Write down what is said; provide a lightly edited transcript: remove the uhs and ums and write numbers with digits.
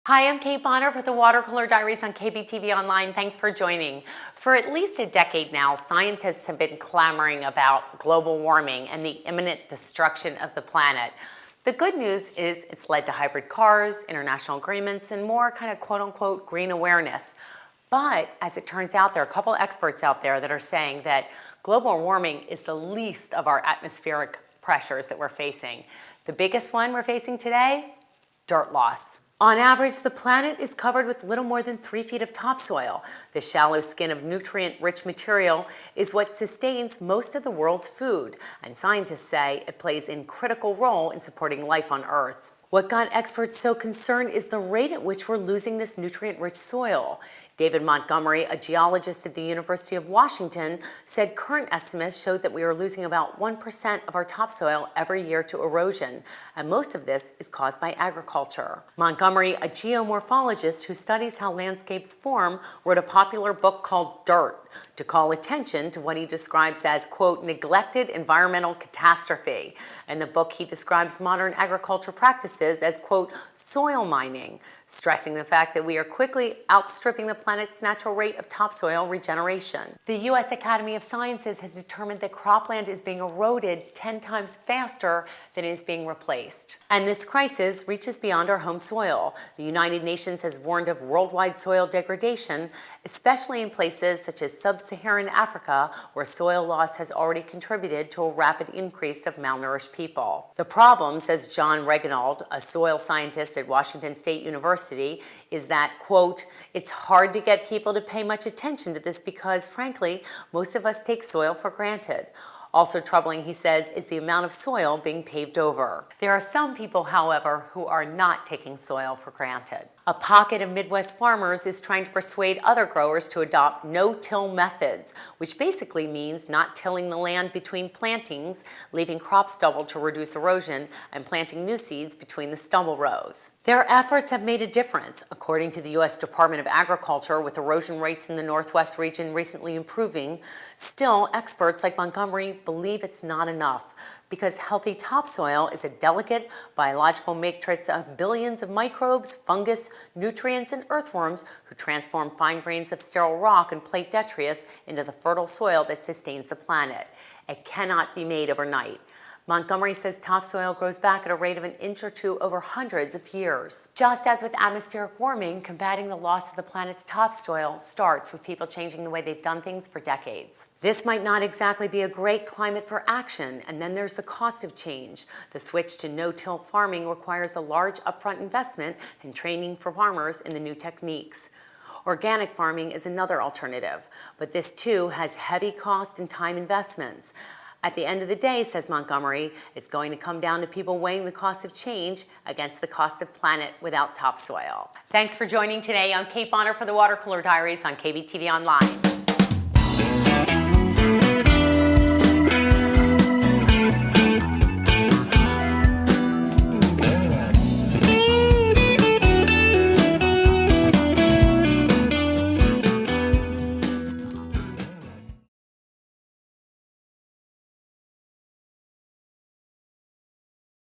Hi, I'm Kate Bonner with the Watercolor Diaries on KBTV Online. Thanks for joining. For at least a decade now, scientists have been clamoring about global warming and the imminent destruction of the planet. The good news is it's led to hybrid cars, international agreements, and more kind of quote-unquote green awareness. But as it turns out, there are a couple experts out there that are saying that global warming is the least of our atmospheric pressures that we're facing. The biggest one we're facing today? Dirt loss. On average, the planet is covered with little more than 3 feet of topsoil. The shallow skin of nutrient-rich material is what sustains most of the world's food, and scientists say it plays a critical role in supporting life on Earth. What got experts so concerned is the rate at which we're losing this nutrient-rich soil. David Montgomery, a geologist at the University of Washington, said current estimates showed that we are losing about 1% of our topsoil every year to erosion, and most of this is caused by agriculture. Montgomery, a geomorphologist who studies how landscapes form, wrote a popular book called Dirt to call attention to what he describes as, quote, neglected environmental catastrophe. In the book, he describes modern agriculture practices as, quote, soil mining, stressing the fact that we are quickly outstripping the planet's natural rate of topsoil regeneration. The U.S. Academy of Sciences has determined that cropland is being eroded 10 times faster than it is being replaced. And this crisis reaches beyond our home soil. The United Nations has warned of worldwide soil degradation, especially in places such as sub-Saharan Africa, where soil loss has already contributed to a rapid increase of malnourished people. The problem, says John Reginald, a soil scientist at Washington State University, is that, quote, it's hard to get people to pay much attention to this because, frankly, most of us take soil for granted. Also troubling, he says, is the amount of soil being paved over. There are some people, however, who are not taking soil for granted. A pocket of Midwest farmers is trying to persuade other growers to adopt no-till methods, which basically means not tilling the land between plantings, leaving crop stubble to reduce erosion, and planting new seeds between the stubble rows. Their efforts have made a difference, according to the U.S. Department of Agriculture, with erosion rates in the Northwest region recently improving. Still, experts like Montgomery believe it's not enough, because healthy topsoil is a delicate biological matrix of billions of microbes, fungus, nutrients, and earthworms who transform fine grains of sterile rock and plate detritus into the fertile soil that sustains the planet. It cannot be made overnight. Montgomery says topsoil grows back at a rate of an inch or two over hundreds of years. Just as with atmospheric warming, combating the loss of the planet's topsoil starts with people changing the way they've done things for decades. This might not exactly be a great climate for action, and then there's the cost of change. The switch to no-till farming requires a large upfront investment and training for farmers in the new techniques. Organic farming is another alternative, but this too has heavy cost and time investments. At the end of the day, says Montgomery, it's going to come down to people weighing the cost of change against the cost of planet without topsoil. Thanks for joining today. I'm Kate Bonner for the Watercolor Diaries on KBTV Online.